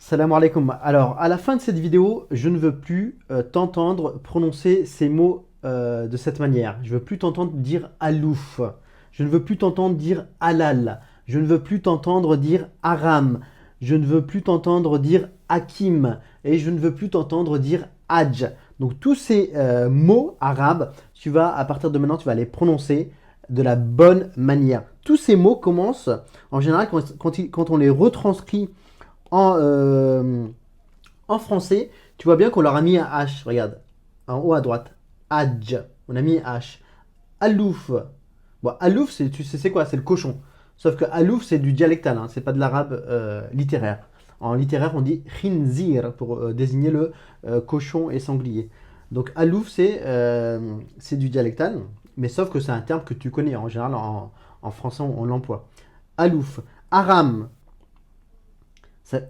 Salam alaikum. Alors, à la fin de cette vidéo, je ne veux plus t'entendre prononcer ces mots de cette manière. Je ne veux plus t'entendre dire alouf. Je ne veux plus t'entendre dire halal. Je ne veux plus t'entendre dire haram. Je ne veux plus t'entendre dire hakim. Et je ne veux plus t'entendre dire hajj. Donc, tous ces mots arabes, à partir de maintenant, tu vas les prononcer de la bonne manière. Tous ces mots commencent, en général, quand on les retranscrit en, euh, en français, tu vois bien qu'on leur a mis un H. Regarde, en haut à droite. Hadj. On a mis un H. Alouf. Bon, alouf, tu sais c'est quoi? C'est le cochon. Sauf que alouf, c'est du dialectal, hein, c'est pas de l'arabe littéraire. En littéraire, on dit khinzir pour désigner le cochon et sanglier. Donc alouf, c'est du dialectal, mais sauf que c'est un terme que tu connais. En général, en français, on l'emploie. Alouf. Aram,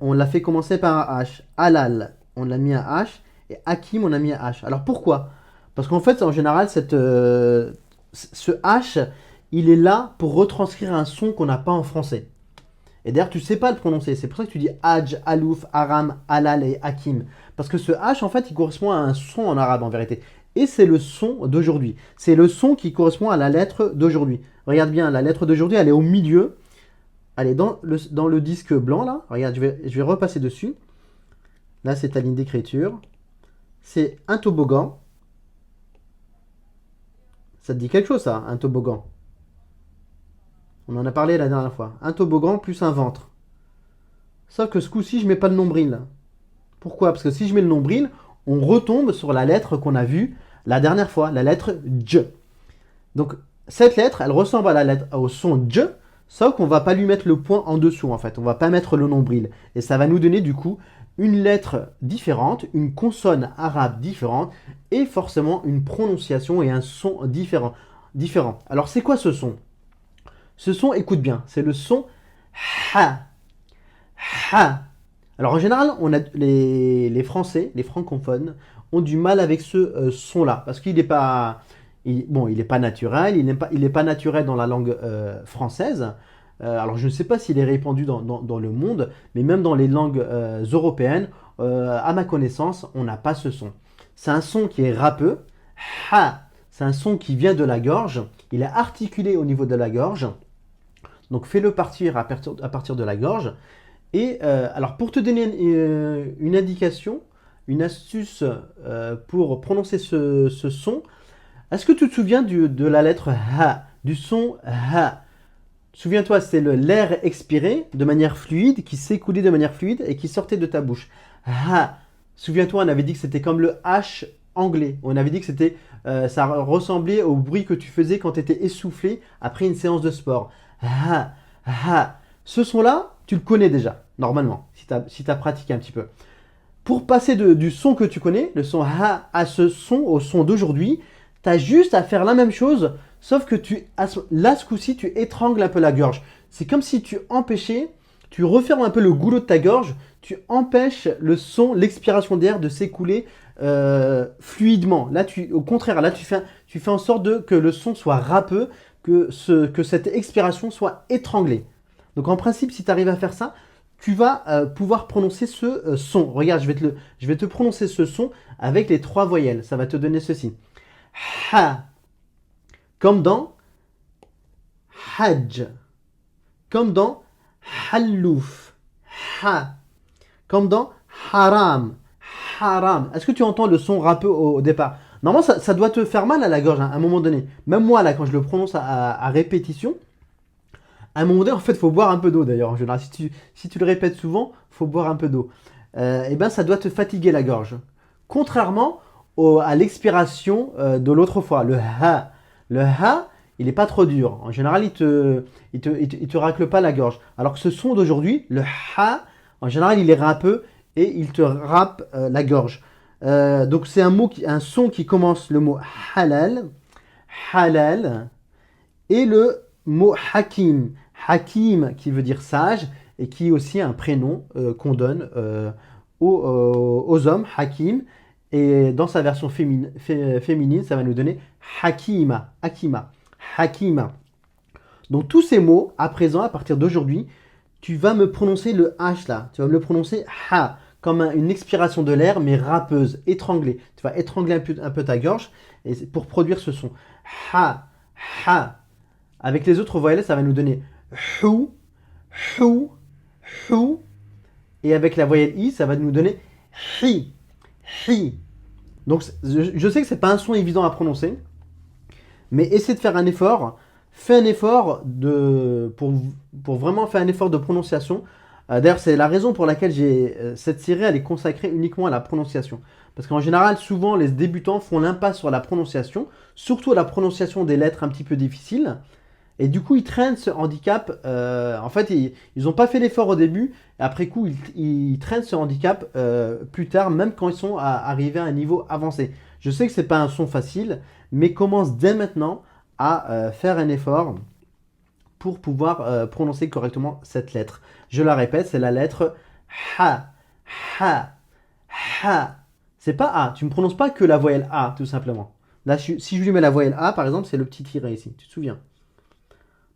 on l'a fait commencer par un H. Halal, on l'a mis un H. Et Hakim, on a mis un H. Alors pourquoi? Parce qu'en fait, en général, ce H, il est là pour retranscrire un son qu'on n'a pas en français. Et d'ailleurs, tu ne sais pas le prononcer. C'est pour ça que tu dis Hajj, Alouf, Aram, Halal et Hakim. Parce que ce H, en fait, il correspond à un son en arabe, en vérité. Et c'est le son d'aujourd'hui. C'est le son qui correspond à la lettre d'aujourd'hui. Regarde bien, la lettre d'aujourd'hui, elle est au milieu. Allez, dans le disque blanc, là, regarde, je vais repasser dessus. Là, c'est ta ligne d'écriture. C'est un toboggan. Ça te dit quelque chose, ça, un toboggan? On en a parlé la dernière fois. Un toboggan plus un ventre. Sauf que ce coup-ci, je mets pas le nombril. Pourquoi? Parce que si je mets le nombril, on retombe sur la lettre qu'on a vue la dernière fois, la lettre J. Donc, cette lettre, elle ressemble à au son J, sauf qu'on va pas lui mettre le point en dessous, en fait. On va pas mettre le nombril. Et ça va nous donner, du coup, une lettre différente, une consonne arabe différente, et forcément une prononciation et un son différent. Alors, c'est quoi ce son? Ce son, écoute bien, c'est le son ha. Ha. Alors, en général, les Français, les francophones, ont du mal avec ce son-là, parce qu'il n'est pas, bon, il est pas naturel, il est pas naturel dans la langue française. Alors, je ne sais pas s'il est répandu dans le monde, mais même dans les langues européennes, à ma connaissance, on n'a pas ce son. C'est un son qui est râpeux. Ha. C'est un son qui vient de la gorge. Il est articulé au niveau de la gorge. Donc, fais-le partir à partir de la gorge. Et alors, pour te donner une indication, une astuce pour prononcer ce son, est-ce que tu te souviens de la lettre H, du son H? Souviens-toi, c'est l'air expiré de manière fluide, qui s'écoulait de manière fluide et qui sortait de ta bouche. H. Souviens-toi, on avait dit que c'était comme le H anglais. On avait dit que ça ressemblait au bruit que tu faisais quand tu étais essoufflé après une séance de sport. H. H. Ce son-là, tu le connais déjà, normalement, si tu as pratiqué un petit peu. Pour passer du son que tu connais, le son ha, à ce son, au son d'aujourd'hui, tu as juste à faire la même chose, sauf que là, ce coup-ci, tu étrangles un peu la gorge. C'est comme si tu empêchais, tu refermes un peu le goulot de ta gorge, tu empêches le son, l'expiration d'air de s'écouler fluidement. Là, au contraire, là, tu fais en sorte que le son soit râpeux, que cette expiration soit étranglée. Donc en principe, si tu arrives à faire ça, tu vas pouvoir prononcer ce son. Regarde, je vais te prononcer ce son avec les 3 voyelles. Ça va te donner ceci. Ha. Comme dans hajj. Comme dans hallouf. Ha. Comme dans haram. Haram. Est-ce que tu entends le son râpeux au départ? Normalement, ça doit te faire mal à la gorge, hein, à un moment donné. Même moi, là, quand je le prononce à répétition, à un moment donné, en fait, il faut boire un peu d'eau d'ailleurs. En général, si tu le répètes souvent, il faut boire un peu d'eau. Et ben, ça doit te fatiguer la gorge. Contrairement à l'expiration de l'autre fois, le ha. Le ha, il n'est pas trop dur. En général, il te racle pas la gorge. Alors que ce son d'aujourd'hui, le ha, en général, il est râpeux et il te râpe la gorge. Donc, c'est un son qui commence le mot halal, halal, et le mot hakim. Hakim qui veut dire sage et qui est aussi un prénom qu'on donne aux hommes, Hakim. Et dans sa version féminine, ça va nous donner Hakima, Hakima, Hakima. Donc tous ces mots, à présent, à partir d'aujourd'hui, tu vas me prononcer le H là. Tu vas me le prononcer ha, comme une expiration de l'air, mais râpeuse, étranglée. Tu vas étrangler un peu ta gorge pour produire ce son. Ha, ha. Avec les autres voyelles, ça va nous donner hou, hou, hou. Et avec la voyelle I, ça va nous donner hi, hi. Donc je sais que c'est pas un son évident à prononcer, mais essaie de faire un effort. Fais un effort pour vraiment faire un effort de prononciation. D'ailleurs, c'est la raison pour laquelle cette série elle est consacrée uniquement à la prononciation. Parce qu'en général, souvent, les débutants font l'impasse sur la prononciation, surtout la prononciation des lettres un petit peu difficiles. Et du coup, ils traînent ce handicap. En fait, ils n'ont pas fait l'effort au début. Et après coup, ils traînent ce handicap plus tard, même quand ils sont arrivés à un niveau avancé. Je sais que ce n'est pas un son facile, mais commence dès maintenant à faire un effort pour pouvoir prononcer correctement cette lettre. Je la répète, c'est la lettre ha, ha, ha. C'est pas A. Tu ne prononces pas que la voyelle A, tout simplement. Là, si je lui mets la voyelle A, par exemple, c'est le petit tiret ici. Tu te souviens?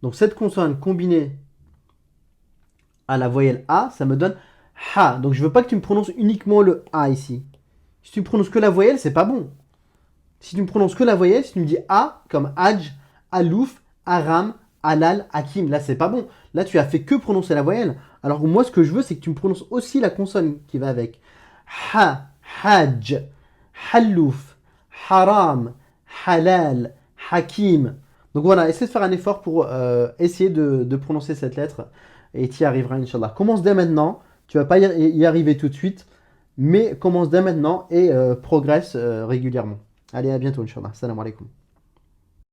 Donc cette consonne combinée à la voyelle A, ça me donne ha. Donc je veux pas que tu me prononces uniquement le A ici. Si tu prononces que la voyelle, c'est pas bon. Si tu me prononces que la voyelle, si tu me dis A comme Hajj, Alouf, Aram, Halal, Hakim, là c'est pas bon. Là tu as fait que prononcer la voyelle. Alors moi ce que je veux c'est que tu me prononces aussi la consonne qui va avec. Ha, Hajj, Halouf, Haram, Halal, Hakim. Donc voilà, essaie de faire un effort pour essayer de prononcer cette lettre et tu y arriveras, Inch'Allah. Commence dès maintenant, tu vas pas y arriver tout de suite, mais commence dès maintenant et progresse régulièrement. Allez, à bientôt, Inch'Allah. Salam alaikum.